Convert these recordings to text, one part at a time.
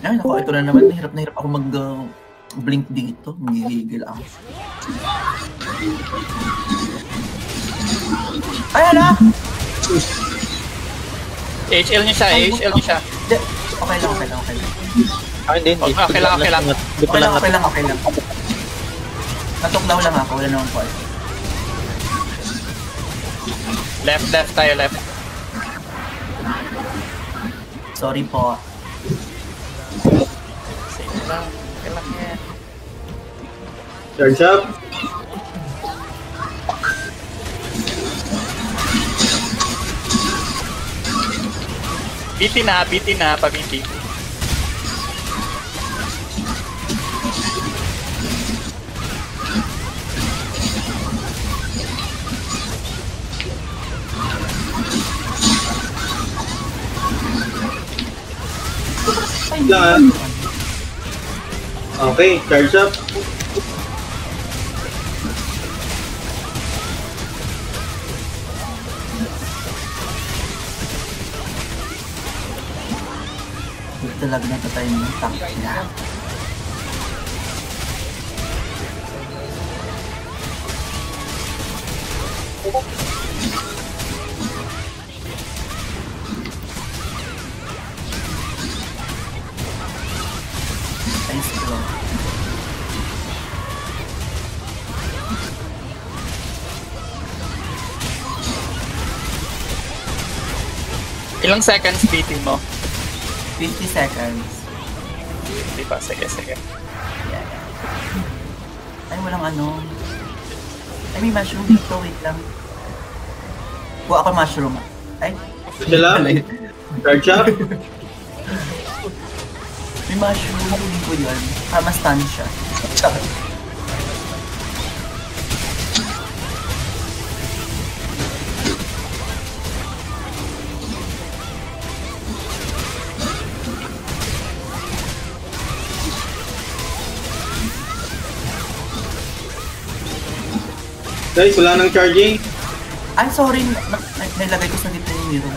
Ay, naku, ito na naman. Hirap na hirap ako mag-blink dito. Magigigil ako. Ay, hala! HL niya siya, HL niya siya. Okay lang. Hindi. Okay lang. Natuklaw lang ako, wala naman po. Left tayo, left. Sorry po. Sige lang, kailang yan. Charge up. BT na, pa-BT. Okay, charge up. Talaga na tayo ng tank niya. Nice blow. Ilang seconds beating mo? 50 seconds. Hindi pa, sige. Yeah. Ay, walang ano. Ay, may mushroom dito. Wait lang. Kuha ako mushroom. Ay. Sila? Charge up? May mushroom. Hindi ko yun. Mas-stun siya. Guys, wala nang charging. Ay, sorry. Nilagay ko sa gitna yung hero.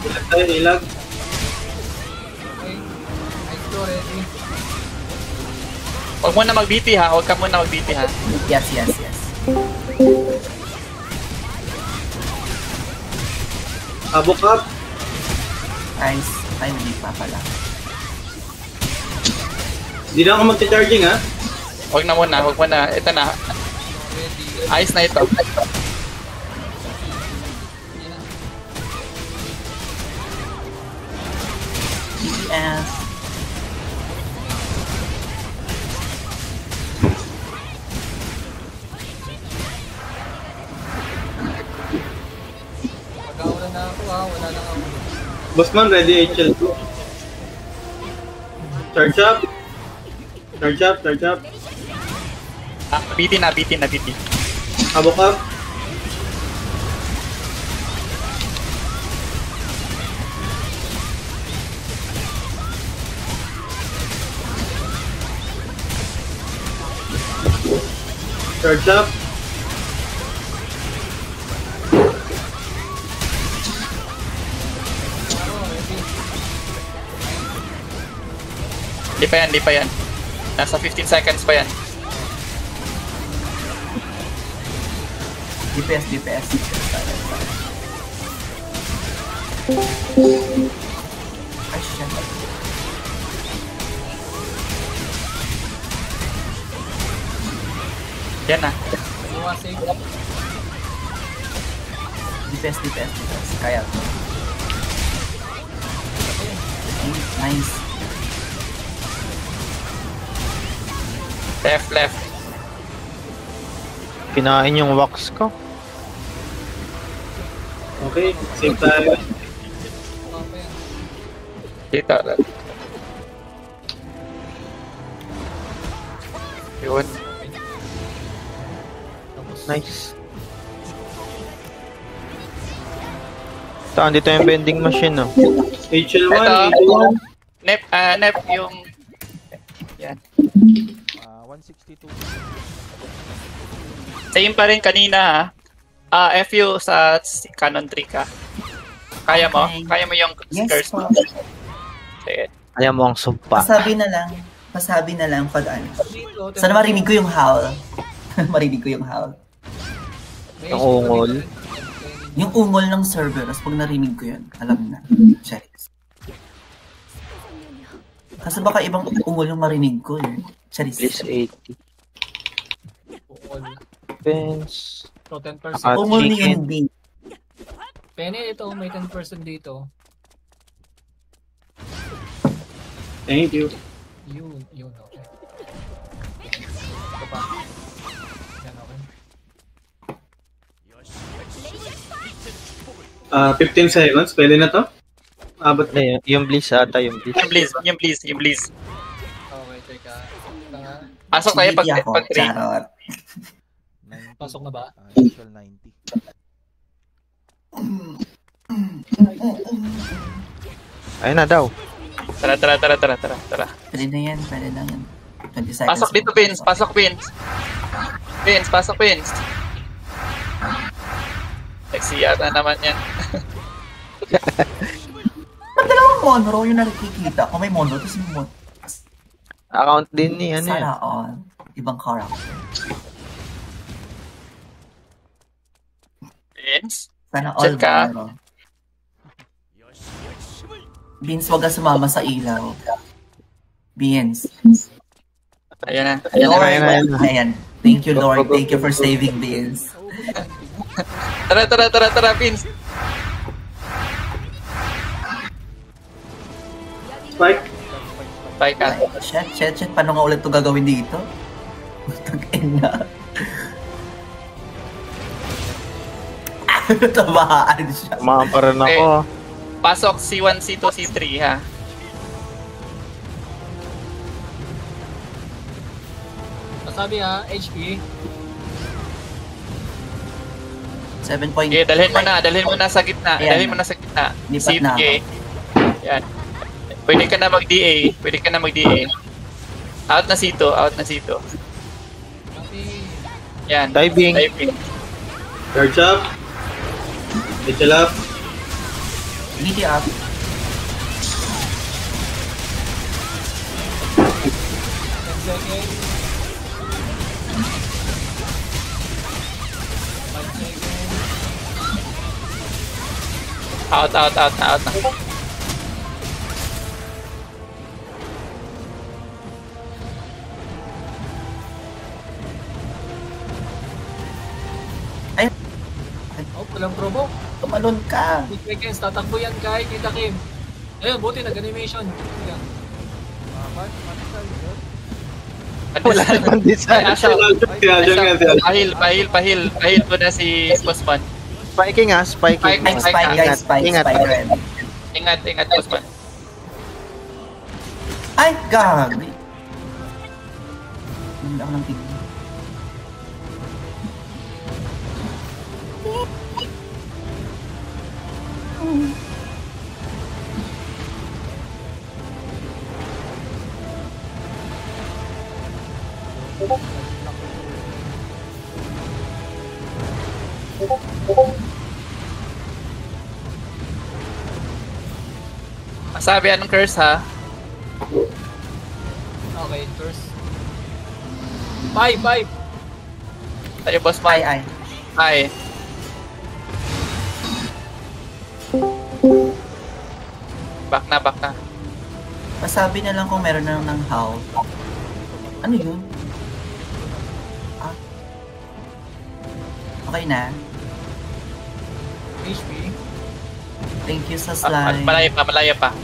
Ilag tayo, ilag. Huwag mo na mag-BT ha, huwag ka muna mag-BT ha. Yes. Abok up. Nice. Ay, hindi pa pala. Hindi na ako magta-charging ha. Huwag mo na. Ito na. Ayos na ito. DPS. Mag-aula na ako ha, wala na ako. Bossman, ready HL2. Charge up. BT na. Abok up. Charge up. Di pa yan. Nasa 15 seconds pa yan. DPS. Ay, shit. Yan na. DPS. Kaya to. Nice. Left. Kinain yung wax ko. Okay, same time. Kita lang. Yun. Nice. Saan dito yung vending machine, no? HL1, Ito. Nep yung... Yan. 162. Same pa rin kanina ha. FU sa Canon 3 ka. Kaya mo? Okay. Kaya mo yung Yes curse po. mo? Sige. Kaya mo ang sumpa. Pasabi na lang pag ano. Dito, Sana marinig ko yung howl. Marinig ko yung howl. may Yung HP ungol. dito. Yung ungol ng server, tapos pag narinig ko yun, alam na. Check. Kasi baka ibang ungol yung marinig ko eh. Charis. Please 80. Ungol. Defense. So, 10%. Ah, Ungol ni chicken. NB. Penny, ito, may 10% dito. Thank you. Yun, okay. Ito pa. Yan, okay. 15 seconds. Pwede na to? Abot Ano yun? Yung Bliss ata, yung Bliss. Yung please. Okay, teka. Pasok tayo pag Chiki ako, 3. charot. 90. Pasok na ba? Usual 90. Ayun na daw. Tara. Pwede na yan. 20 seconds. Pasok dito, Vince. Pasok, Vince. Pasok, Vince. Sexy yata naman yan. Ba't dalawang monro yung nakikita ko? May monro, tapos may monro. Account din ni ano yan. Sana all. Ibang character. Vince? Sana all Check ka. monro. Beans, wag ka sumama sa ilaw. Beans. Ayan na. Lord, ayan na. ayan. Thank you, Lord. Thank you for saving Beans. Tara, Vince. spike. Bye ka. Shit. Paano nga ulit ito gagawin dito? Tag-ina. Tabahaan siya. Tumahan pa rin ako. Pasok C1, C2, C3 ha. Sabi ha, HP. 7 point. Okay, dalhin mo na sa gitna. Ayan. Dalhin mo na sa gitna. Lipat na Okay. Yan. Pwede ka na mag-DA. Out na C2. Sabi. Yan. Diving. Charge up. Vigil up. Media up. 10 seconds. 5 seconds. Out na. Oh, walang promo. Tumalon ka. 2 seconds, tatakbo yan kay Kita Kim. Ayun, buti nag-animation. Yan. Wala naman design. Pahil mo na si Bossman. Spiking ah, spiking. Spike. Spike, guys. Spike. Ingat. Spike red. Ingat, Bossman. Ay, gabi. Hindi ako ng tigil. Masabi anong curse ha? Okay, first. 5. Tayo, Bossman. Ay. Ay. Back na. Masabi na lang kung meron na ng how. Ano yun? Ah. Okay na. HP. Thank you sa slime. Malaya pa.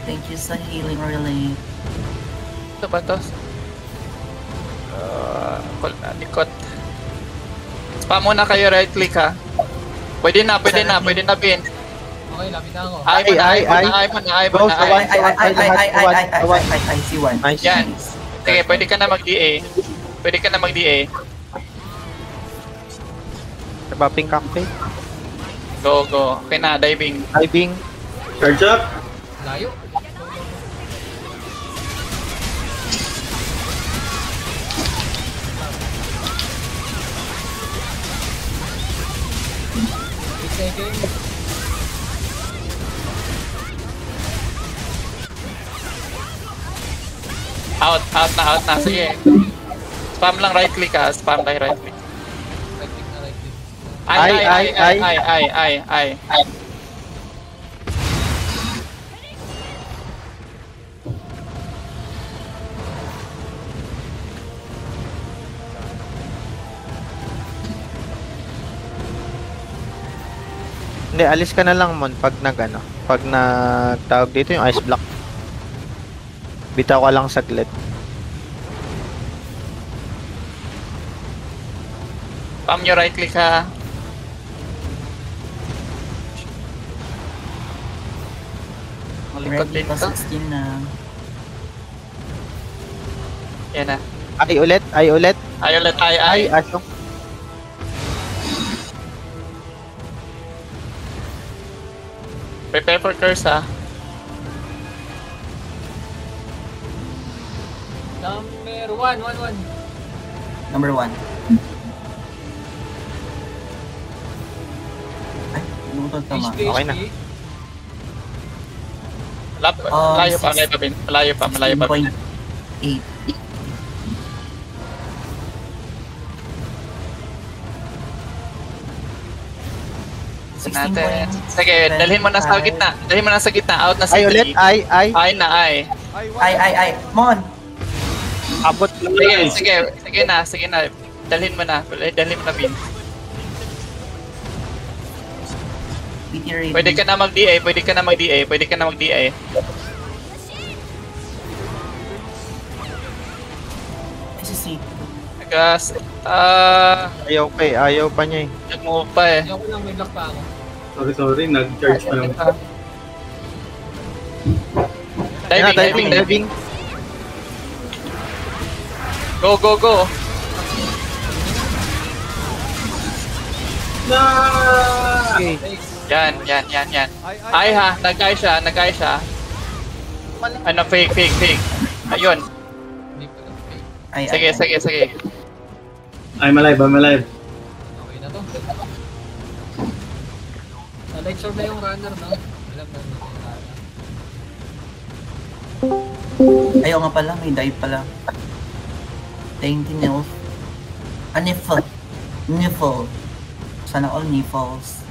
Thank you sa healing relay. Ito ba to? Likot. Spam muna kayo, right click ha. Pwede na, Vin. Okay, lapit na ako. Ay mo na. Ay, si Juan. Nice. Yan. Sige, pwede ka na mag-DA. Nabaping cockpit. Go. Okay na, diving. Diving. Charge up. Layo. 8 seconds. Out na. Sige. Spam lang right click ha. Spam lang right click. Right click na right click. Ay. Hindi, alis ka na lang, Mon, pag pag nagtawag dito yung ice block. Bitaw ka lang saglit. Spam nyo right click ha. Malikot Ready din pa to. 16 na. Yan na. Ay ulit. Ay ulit. Ay, asyong. Prepare for curse ha. Number 1, 1. Number 1. Ay, ano ito tama? HP, Okay na. Malayo pa. 16.8. Natin. Sige, dalhin mo na sa gitna. Out na si Ay ulit. Ay. Ay na ay. Ay. Mon! Abot. Sige na. Dalhin mo na, Vin. PT ready. Pwede ka na mag-DA. SSC. Nagas, Ayaw pa niya eh. nag-move pa eh. Ayoko lang, may block pa ako. Sorry, nag-charge pa lang. Diving. Go. Okay. Yan. Ay ha, nag-ay siya. Ano, fake. Ayun. Hindi pa lang. Ay. Sige. I'm alive. Okay na to. Light sword na yung runner, no? Alam na yung runner. Ayaw nga pala, may dive pala. 20 nils. Niffle. Sana all niffles.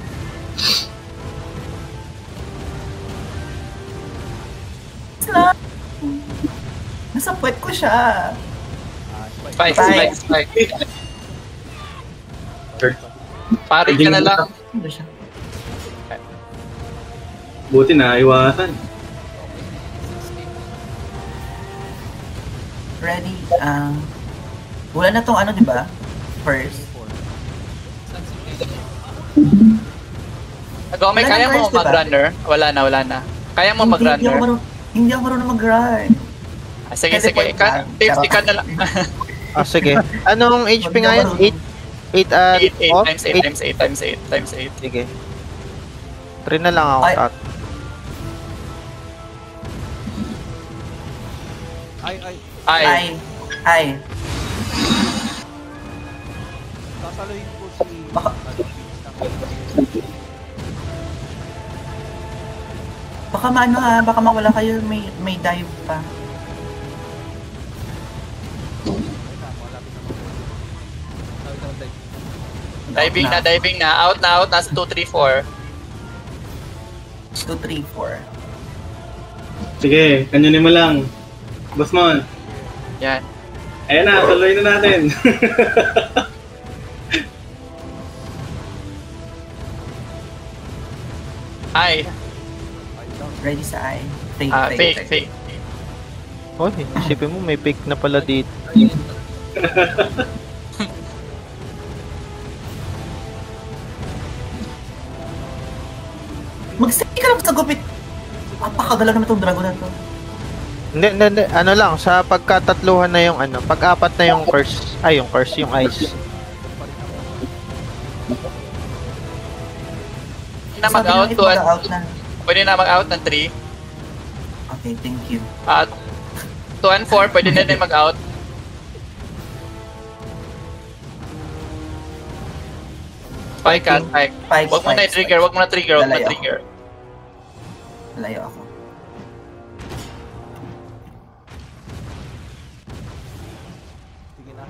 Nasa puwet ko siya. Spike. Pari ka na lang. Ano siya? Buti na, iwasan. Ready? Wala na tong ano, di ba? First. Gome, Wala kaya na mo first, diba? mag-runner? Wala na. Kaya mo mag-runner? Hindi ako marunong mag-run. Sige. Teleport lang. Safety ka na lang. Sige. Anong HP nga yan? 8 at 8 times 8. Sige. 3 na lang ako. Ay. Ay. Sasaluhin ko si... Baka maano ha, baka mawala kayo, may dive pa. Diving na. Out na. Nasa 2, 3, 4. 2, 3, 4. Sige, kanyonin mo lang. Boss Mon. Yan. Ayan na, tuloy na natin. Ay. Ready sa eye. Fake. Oh, isipin mo may pick na pala dito. Mag-stay ka lang sa gupit. Napakagalaw naman itong dragon na to. Hindi. Ano lang, sa pagkatatluhan na yung pag-apat na yung curse. Ay, yung curse, yung ice. Pwede na mag-out ng 3. Okay, thank you. At 2 and 4, pwede na din mag-out. Spike ka, spike. Spike, Wag mo na spike, i-trigger, wag mo na trigger, wag mo na Lalayo. trigger. Layo ako. Sige na.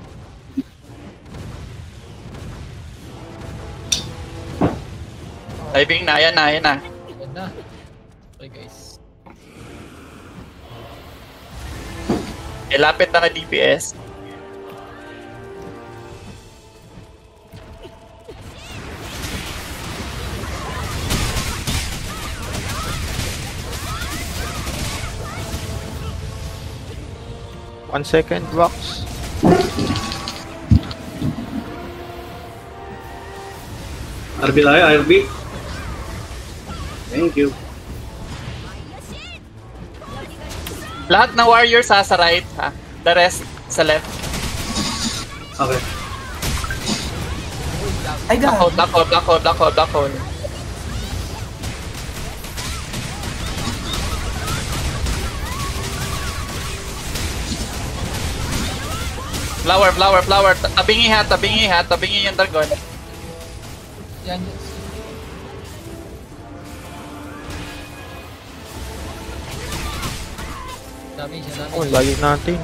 Diving na, ayan na, ayan na. Yan na. Okay guys. Ilapit na na DPS. One second, box. RB tayo, RB. Thank you. Lahat ng warriors sa right, ha? The rest sa left. Okay. Ay, Black hole, God. black hole, black hole, black hole, black hole. Flower, flower, flower. Tabingi ha, tabingi ha, tabingi yung dragon. Yan. Damage, damage. Oh, layo natin.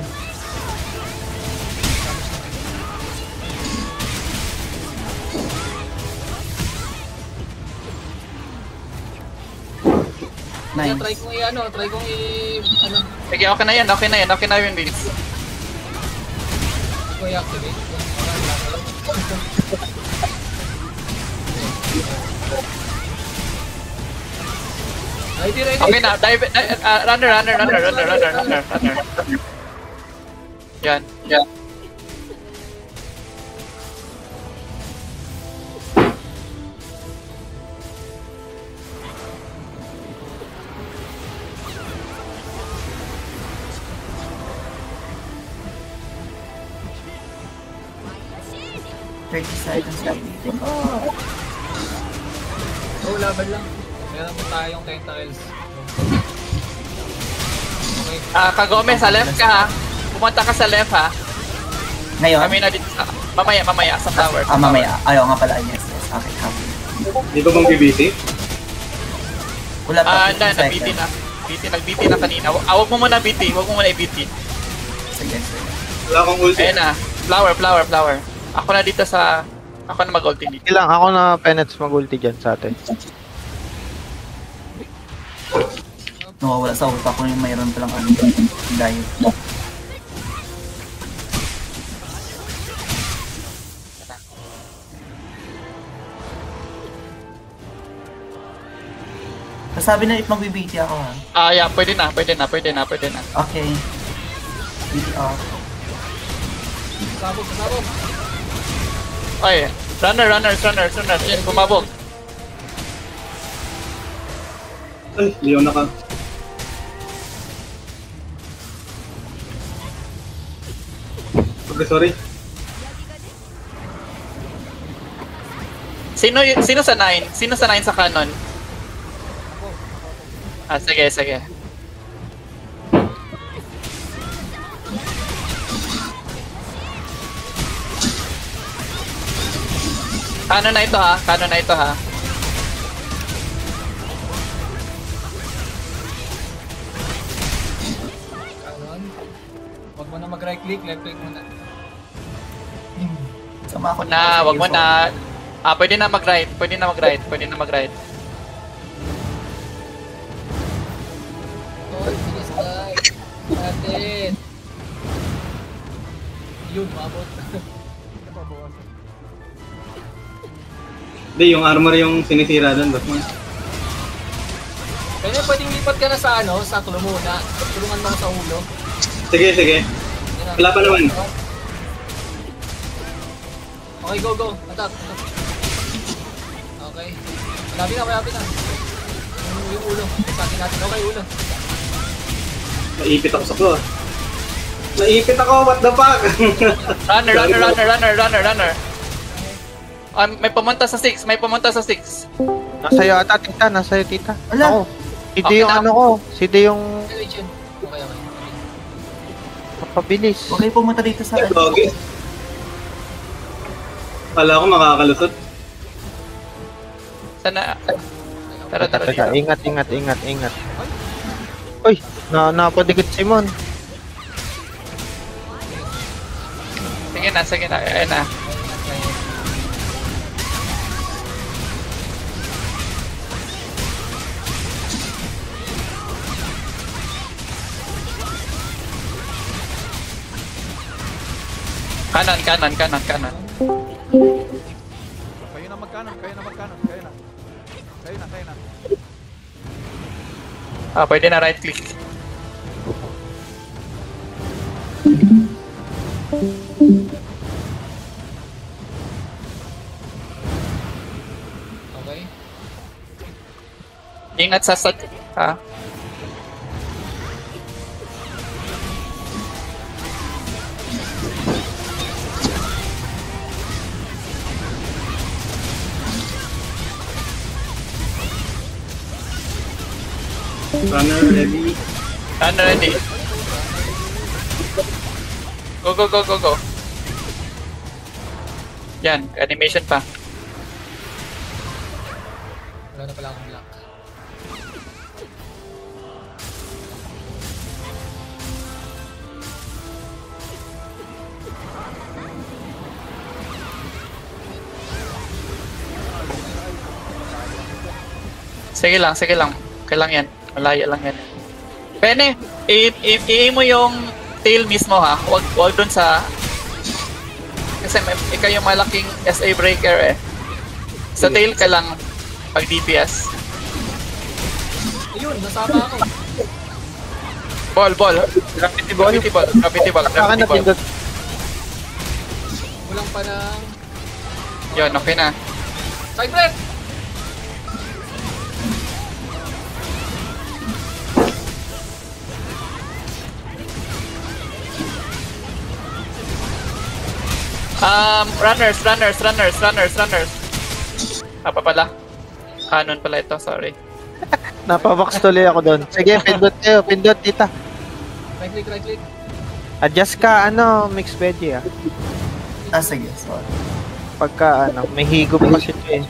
Kaya Nice. try kong try kong ano, Sige, okay na yan, okay na yan, okay na yun, Vince. hindi ko i-activate. Ready, ready. Okay na, dive, runner, runner, runner, runner, runner, runner, runner. Yan, yan. Seconds lang. Oh, laban lang. Meron po tayong tentacles. Okay. Kagome, sa left ka ha. Pumunta ka sa left ha. Ngayon? Kami na dito sa... Mamaya, mamaya, sa tower. Ah, mamaya. Ayaw nga pala. Yes, yes. Okay, copy. Di ba bang BBT? Wala pa. 15 Na-BT seconds. na. BT, nag-BT na kanina. Wag mo muna BT, wag mo muna i-BT. Sige, sige. Wala akong ulti. Ayan na. Flower, flower, flower. Ako na dito sa... Ako na mag-ultimate. Sige lang, ako na penets mag-ulti dyan sa atin. Nawawala sa utak ko yung mayroon palang ano. Dive. Sabi na if mag-BT ako ha. Yeah, pwede na, pwede na, pwede na, pwede na. Okay. BT off. Sabog, sabog. Ay, runner. Yan, bumabog. Ay, Leon na ka. Okay, sorry. Sino sa 9? Sino sa 9 sa canon? Sige, sige. Canon na ito ha, canon na ito ha. Kanon. Huwag mo na mag-right click, left click muna. Sama ako Wag mo na. Pwede na mag-right, pwede na mag-right, pwede na mag-right. Oh, bilis tayo. Natin. Yun, mabot. Hindi, yung armor yung sinisira doon, Batman. Pwedeng lipat ka na sa sa tulo muna. Tulungan mo ako sa ulo. Sige, sige. Yan na. Wala pa naman. Okay, go, go. Attack, attack. Okay. Malapit na. Yung ulo. Sa akin natin. Okay, ulo. Naipit ako sa claw. Naipit ako, what the fuck? Runner. May pumunta sa 6, may pumunta sa 6. Nasa'yo ata, tita. Nasa'yo, tita. Wala. Ako. Si D Okay yung na. ano ko. Si D yung Legend. Okay, okay. mapabilis. Huwag kayo pumunta dito sa Ay, doggy. Kala ko makakalusot. Sana. Tara, tara, Teka, dito. ingat. Uy, napadikit si Mon. Sige na, ayan na. Kanan. Kayo na magkanan. Kayo na. Ah, pwede na right click. Okay. Ingat sa ha? Runner ready. Ano ready? Go. Yan, animation pa. Wala na pala akong block. Sige lang. Okay lang yan. Malaya lang yan. Pene, i-aim mo yung tail mismo ha. Huwag dun sa... Kasi ikaw yung malaking SA breaker eh. Sa tail ka lang pag DPS. Ayun, nasama ako. Ball. Gravity ball. Saka napindot. Kulang pa ng... Yun, okay na. Side breath! Runners. Apa pala? Canon pala ito, sorry. Napabox tuloy ako doon. Sige, pindot tita. Right click. Adjust ka, mix veggie ah. Sige, sorry. Pagka, may higop kasi ito eh.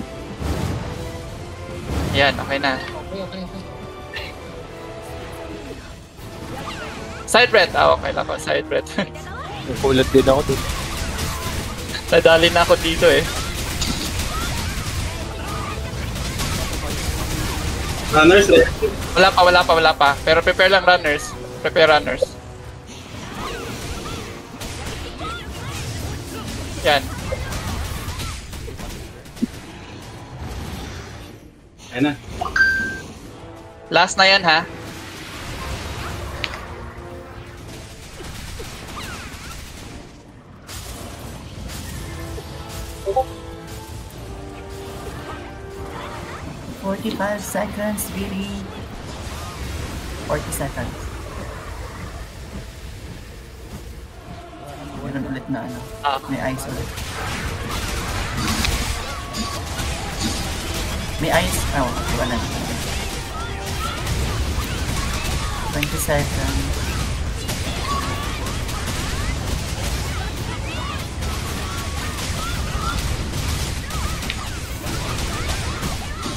Yan, okay na. Okay. Side breath. Okay lang ako, side breath. Napulot din ako dito. Nadali na ako dito eh. Runners ready. Wala pa. Pero prepare lang runners. Yan. Ayan na. Last na yan ha. $45 seconds, really. 40 seconds. Meron ulit na may ice ulit. May ice. Wala. 20 seconds.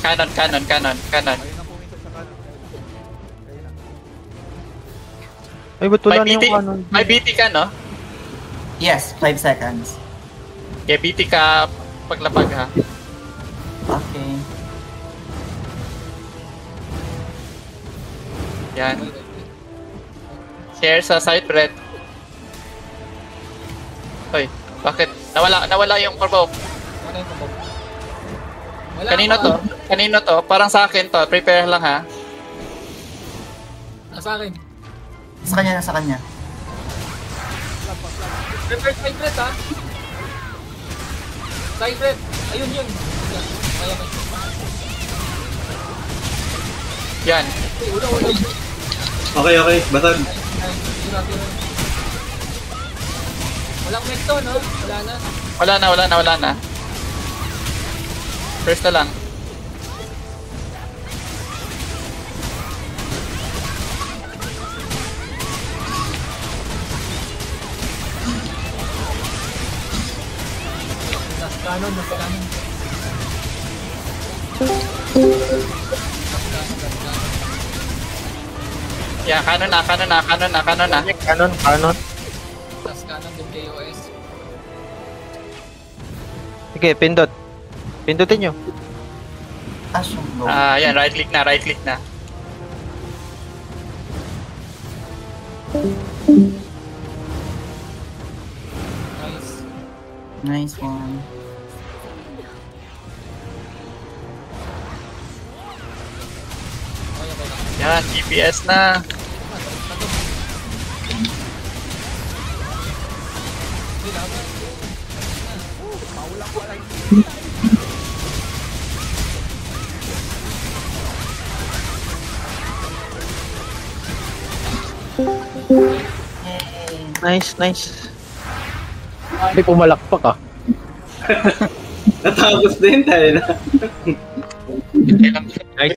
Canon. Kayo na puminto sa kanan. Kayo na. Ay, ba't wala na yung canon? May BT ka, no? Yes, 5 seconds. Okay, BT ka paglapag ha. Okay. Yan. Share sa side breath. Hoy, bakit? Nawala yung provoke. Wala yung kabog. Wala Kanino to? Parang sa akin to. Prepare lang ha. Sa akin. Sa kanya. Prepare side breath ha. Side breath. Ayun yun. Kaya ba? Yan. Ulo. Okay. Basag. Ay, tira. Walang mekto, no? Wala na. First na lang. Nas kanon. Yeah, kanon na. Canon. Tapos kanan din KOS. Sige, pindot. Pindutin nyo. Taas yung low. Yan, right click na. Nice. Nice one. Okay lang. Yan, DPS na. Hindi lang. Yay! Nice. Hindi pumalakpak ah. Natapos din tayo na. Okay lang.